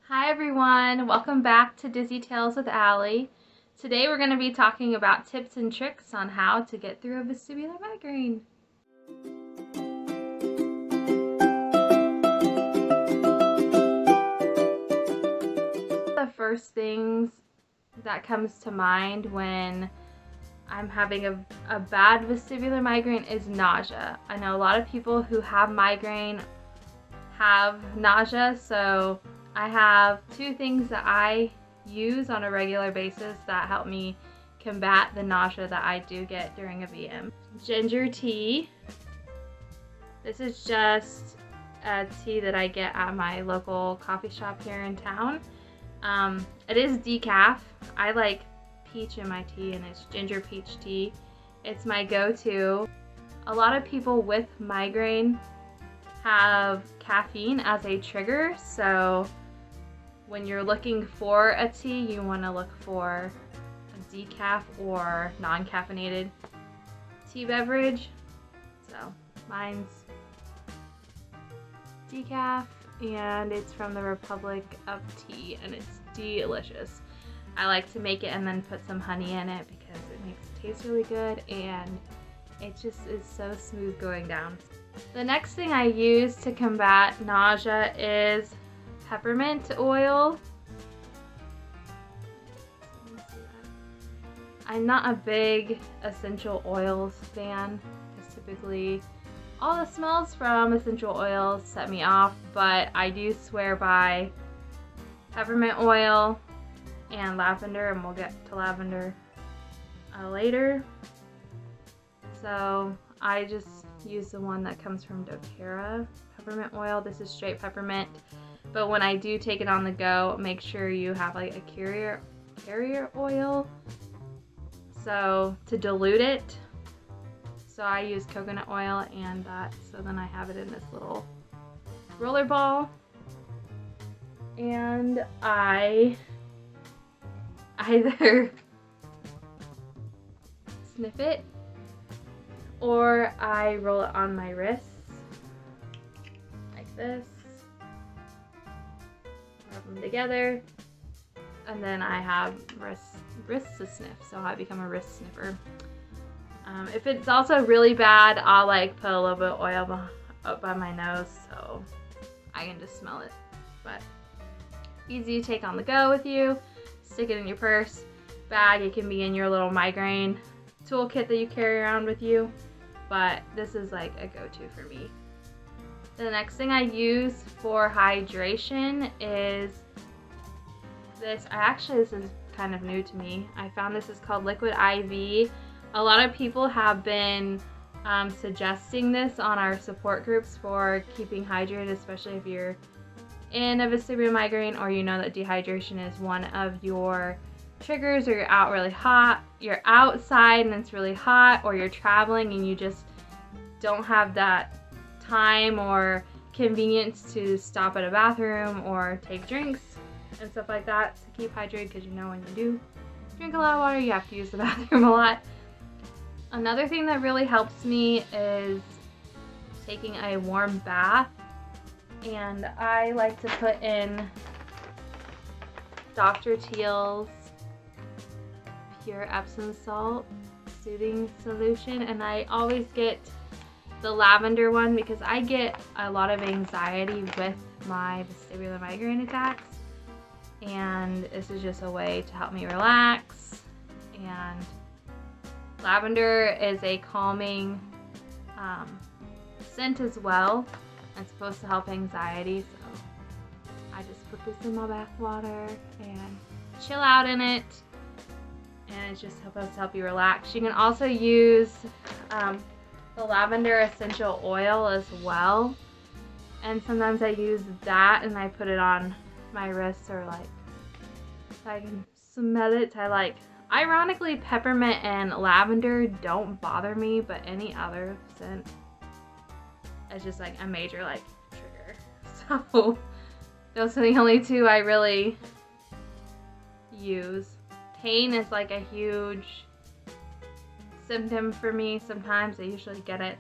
Hi everyone, welcome back to Dizzy Tales with Allie. Today we're going to be talking about tips and tricks on how to get through a vestibular migraine. The first things that comes to mind when I'm having a bad vestibular migraine is nausea. I know a lot of people who have migraine have nausea, so I have two things that I use on a regular basis that help me combat the nausea that I do get during a VM. Ginger tea. This is just a tea that I get at my local coffee shop here in town. It is decaf. I like peach in my tea, and it's ginger peach tea. It's my go-to. A lot of people with migraine have caffeine as a trigger, so when you're looking for a tea, you want to look for a decaf or non-caffeinated tea beverage. So mine's decaf, and it's from the Republic of Tea, and it's delicious. I like to make it and then put some honey in it because it makes it taste really good, and it just is so smooth going down. The next thing I use to combat nausea is peppermint oil. I'm not a big essential oils fan because typically all the smells from essential oils set me off, but I do swear by peppermint oil and lavender, and we'll get to lavender later. So I just use the one that comes from doTERRA peppermint oil. This is straight peppermint, but when I do take it on the go, make sure you have like a carrier oil, so to dilute it. So I use coconut oil and that, so then I have it in this little roller ball, and I either sniff it or I roll it on my wrists like this, rub them together, and then I have wrists to sniff, so I become a wrist sniffer. If it's also really bad, I'll like put a little bit of oil up by my nose so I can just smell it. But easy to take on the go with you. Stick it in your purse, bag. It can be in your little migraine toolkit that you carry around with you, but this is like a go-to for me. The next thing I use for hydration is this. This is kind of new to me. I found this is called Liquid IV. A lot of people have been suggesting this on our support groups for keeping hydrated, especially if you're in a vestibular migraine or you know that dehydration is one of your triggers, or you're out really hot, you're outside and it's really hot, or you're traveling and you just don't have that time or convenience to stop at a bathroom or take drinks and stuff like that to keep hydrated, because you know when you do drink a lot of water, you have to use the bathroom a lot. Another thing that really helps me is taking a warm bath, and I like to put in Dr. Teal's pure Epsom salt soothing solution, and I always get the lavender one because I get a lot of anxiety with my vestibular migraine attacks, and this is just a way to help me relax. And lavender is a calming scent as well. It's supposed to help anxiety, so I just put this in my bath water and chill out in it, and it's just supposed to help you relax. You can also use the lavender essential oil as well, and sometimes I use that and I put it on my wrists, or like so I can smell it. Ironically, peppermint and lavender don't bother me, but any other scent is just like a major like trigger. So those are the only two I really use. Pain is like a huge symptom for me sometimes. I usually get it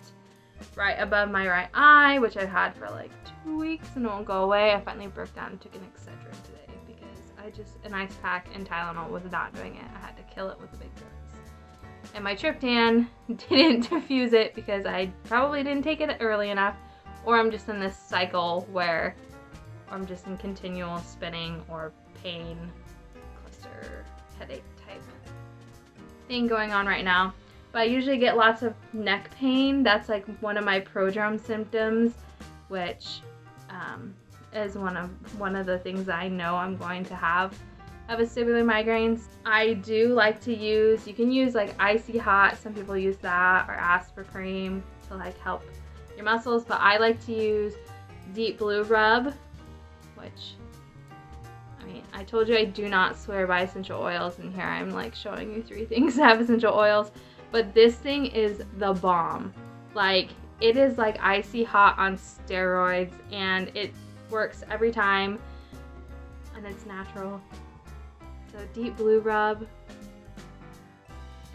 right above my right eye, which I've had for like 2 weeks and it won't go away. I finally broke down and took an Excedrin today because an ice pack and Tylenol was not doing it. I had to kill it with a big dose. And my triptan didn't diffuse it because I probably didn't take it early enough, or I'm just in this cycle where I'm just in continual spinning or pain, cluster, headache type thing going on right now. But I usually get lots of neck pain. That's like one of my prodrome symptoms, which is one of the things that I know I'm going to have vestibular migraines. I do like to use, you can use like icy hot, some people use that, or aspartame to like help your muscles, but I like to use deep blue rub, which, I mean, I told you I do not swear by essential oils, and here I'm like showing you 3 things that have essential oils, but this thing is the bomb. Like, it is like icy hot on steroids, and it works every time, and it's natural. So deep blue rub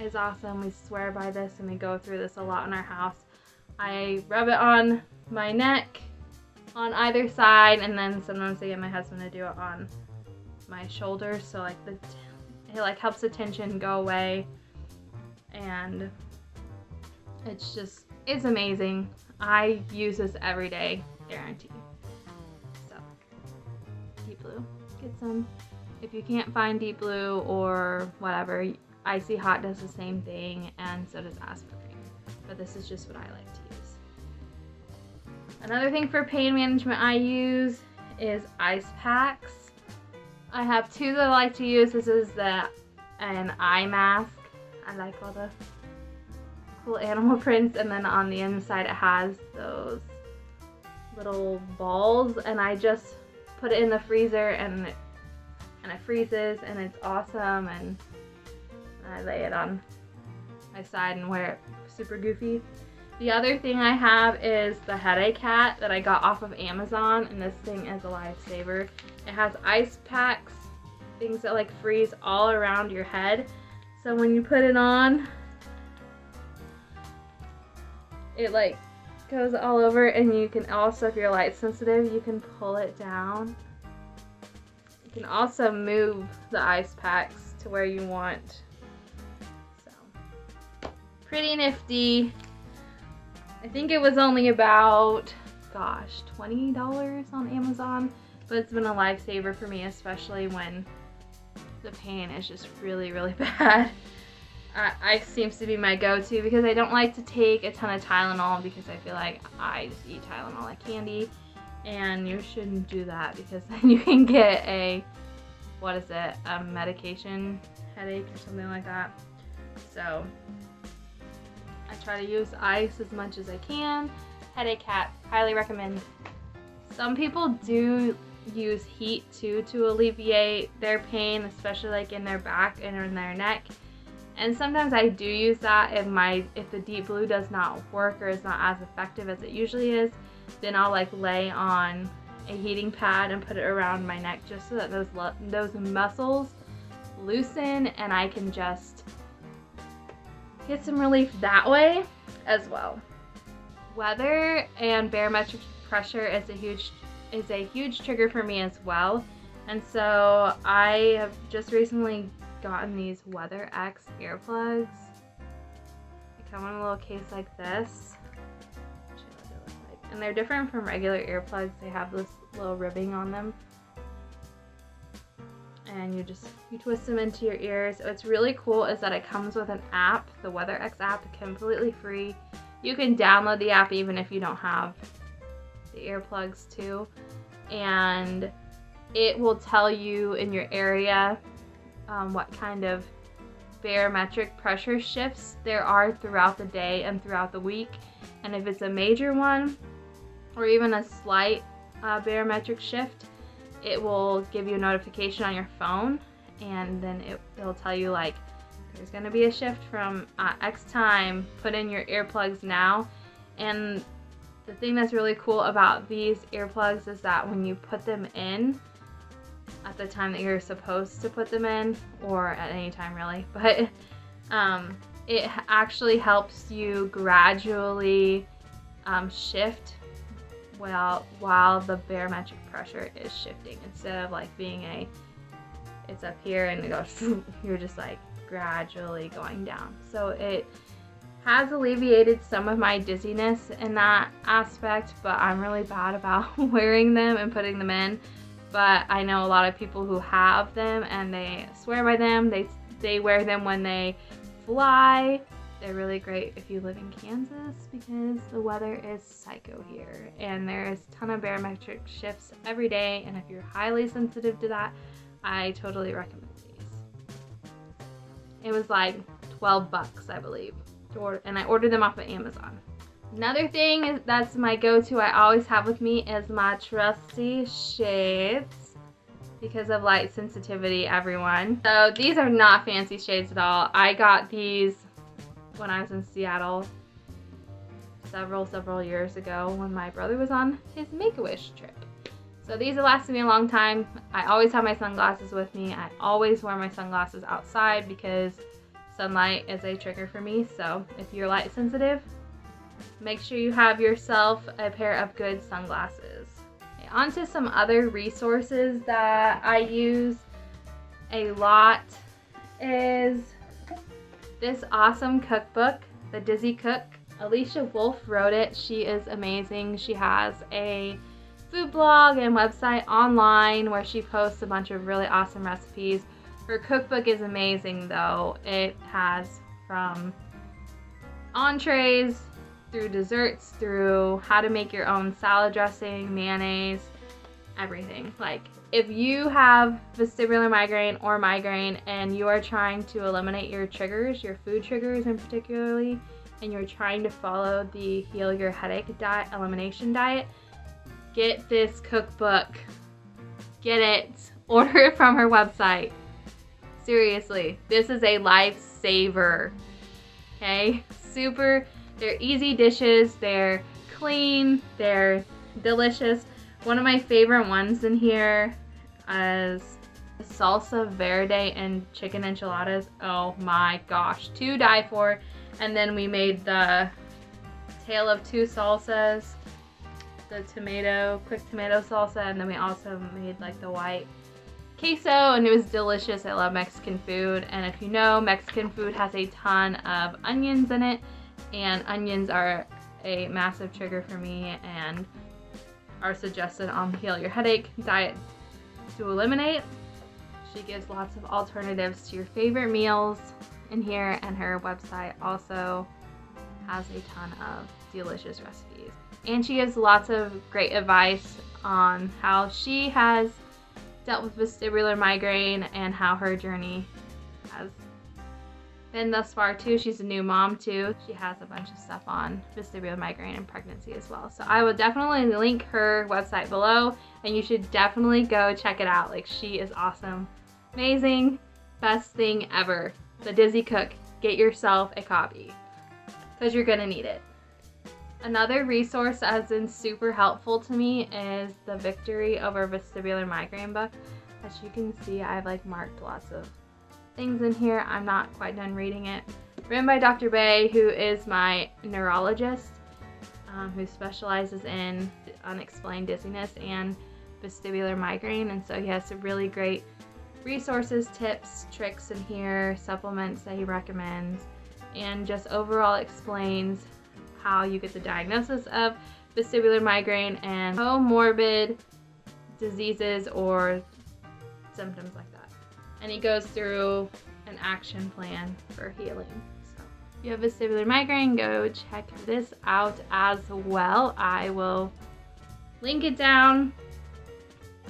is awesome. We swear by this and we go through this a lot in our house. I rub it on my neck on either side, and then sometimes I get my husband to do it on my shoulders, so like it like helps the tension go away, and it's amazing. I use this every day, guarantee. So deep blue, get some. If you can't find deep blue or whatever, icy hot does the same thing, and so does aspartame. But this is just what I like to use. Another thing for pain management I use is ice packs. I have 2 that I like to use. This is an eye mask. I like all the cool animal prints, and then on the inside it has those little balls, and I just put it in the freezer and it freezes, and it's awesome, and I lay it on my side and wear it super goofy. The other thing I have is the headache hat that I got off of Amazon, and this thing is a lifesaver. It has ice packs, things that like freeze all around your head, so when you put it on, it like goes all over, and you can also, if you're light sensitive, you can pull it down. You can also move the ice packs to where you want. So, pretty nifty. I think it was only about, gosh, $20 on Amazon, but it's been a lifesaver for me, especially when the pain is just really, really bad. Ice seems to be my go-to because I don't like to take a ton of Tylenol because I feel like I just eat Tylenol like candy. And you shouldn't do that because then you can get a medication headache or something like that. So I try to use ice as much as I can. Headache hat, highly recommend. Some people do use heat too to alleviate their pain, especially like in their back and in their neck. And sometimes I do use that if the deep blue does not work or is not as effective as it usually is. Then I'll like lay on a heating pad and put it around my neck just so that those muscles loosen, and I can just get some relief that way as well. Weather and barometric pressure is a huge trigger for me as well, and so I have just recently gotten these WeatherX earplugs. They come in a little case like this. And they're different from regular earplugs. They have this little ribbing on them. And you twist them into your ears. What's really cool is that it comes with an app, the WeatherX app, completely free. You can download the app even if you don't have the earplugs too. And it will tell you in your area what kind of barometric pressure shifts there are throughout the day and throughout the week. And if it's a major one, or even a slight barometric shift, it will give you a notification on your phone, and then it'll tell you like there's going to be a shift from X time, put in your earplugs now. And the thing that's really cool about these earplugs is that when you put them in at the time that you're supposed to put them in, or at any time really, but it actually helps you gradually shift while the barometric pressure is shifting, instead of like being it's up here and it goes, you're just like gradually going down. So it has alleviated some of my dizziness in that aspect, but I'm really bad about wearing them and putting them in. But I know a lot of people who have them and they swear by them. They wear them when they fly. They're really great if you live in Kansas because the weather is psycho here and there is a ton of barometric shifts every day, and if you're highly sensitive to that, I totally recommend these. It was like $12, I believe, to order, and I ordered them off of Amazon. Another thing that's my go-to I always have with me is my trusty shades because of light sensitivity, everyone. So these are not fancy shades at all. I got these when I was in Seattle several years ago when my brother was on his Make-A-Wish trip. So these have lasted me a long time. I always have my sunglasses with me. I always wear my sunglasses outside because sunlight is a trigger for me. So if you're light sensitive, make sure you have yourself a pair of good sunglasses. Okay, on to some other resources that I use a lot is this awesome cookbook, The Dizzy Cook. Alicia Wolfe wrote it. She is amazing. She has a food blog and website online where she posts a bunch of really awesome recipes. Her cookbook is amazing though. It has from entrees through desserts, through how to make your own salad dressing, mayonnaise, everything. Like, if you have vestibular migraine or migraine and you are trying to eliminate your triggers, your food triggers in particularly, and you're trying to follow the Heal Your Headache diet, elimination diet, get this cookbook. Get it. Order it from her website. Seriously, this is a lifesaver. Okay? They're easy dishes, they're clean, they're delicious. One of my favorite ones in here is salsa verde and chicken enchiladas. Oh my gosh, to die for. And then we made the tale of two salsas, the quick tomato salsa, and then we also made like the white queso, and it was delicious. I love Mexican food, and if you know, Mexican food has a ton of onions in it, and onions are a massive trigger for me and are suggested on the Heal Your Headache diet to eliminate. She gives lots of alternatives to your favorite meals in here, and her website also has a ton of delicious recipes. And she gives lots of great advice on how she has dealt with vestibular migraine and how her journey has been thus far too. She's a new mom too. She has a bunch of stuff on vestibular migraine and pregnancy as well. So I will definitely link her website below, and you should definitely go check it out. Like, she is awesome. Amazing. Best thing ever. The Dizzy Cook. Get yourself a copy because you're gonna need it. Another resource that has been super helpful to me is the Victory Over Vestibular Migraine book. As you can see, I've like marked lots of things in here. I'm not quite done reading it. Written by Dr. Bay, who is my neurologist, who specializes in unexplained dizziness and vestibular migraine. And so he has some really great resources, tips, tricks in here, supplements that he recommends, and just overall explains how you get the diagnosis of vestibular migraine and comorbid diseases or symptoms like that. And he goes through an action plan for healing. So if you have vestibular migraine, go check this out as well. I will link it down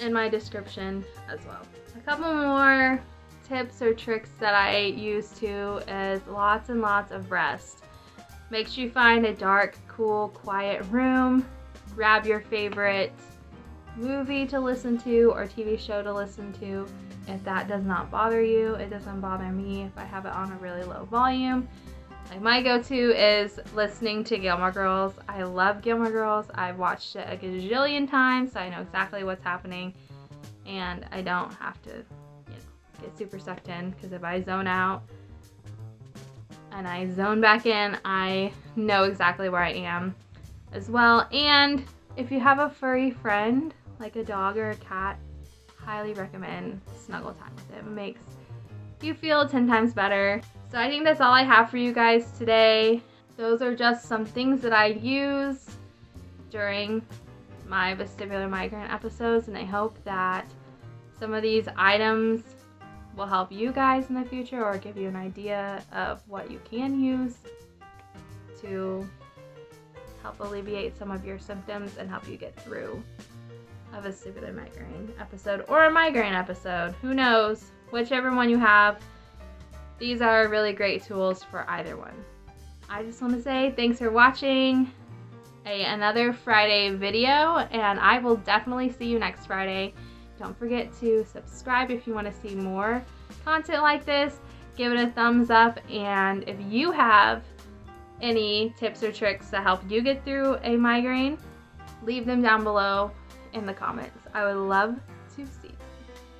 in my description as well. A couple more tips or tricks that I use too is lots and lots of rest. Make sure you find a dark, cool, quiet room. Grab your favorite movie to listen to or TV show to listen to. If that does not bother you, it doesn't bother me if I have it on a really low volume. Like, my go-to is listening to Gilmore Girls. I love Gilmore Girls. I've watched it a gajillion times, so I know exactly what's happening. And I don't have to, get super sucked in, because if I zone out and I zone back in, I know exactly where I am as well. And if you have a furry friend, like a dog or a cat, highly recommend snuggle time with it. It makes you feel 10 times better. So I think that's all I have for you guys today. Those are just some things that I use during my vestibular migraine episodes, and I hope that some of these items will help you guys in the future or give you an idea of what you can use to help alleviate some of your symptoms and help you get through a vestibular migraine episode or a migraine episode. Who knows? Whichever one you have, these are really great tools for either one. I just want to say thanks for watching another Friday video, and I will definitely see you next Friday. Don't forget to subscribe if you want to see more content like this. Give it a thumbs up, and if you have any tips or tricks to help you get through a migraine, leave them down below in the comments. I would love to see them.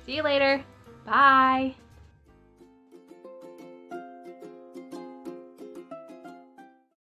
See you later. Bye.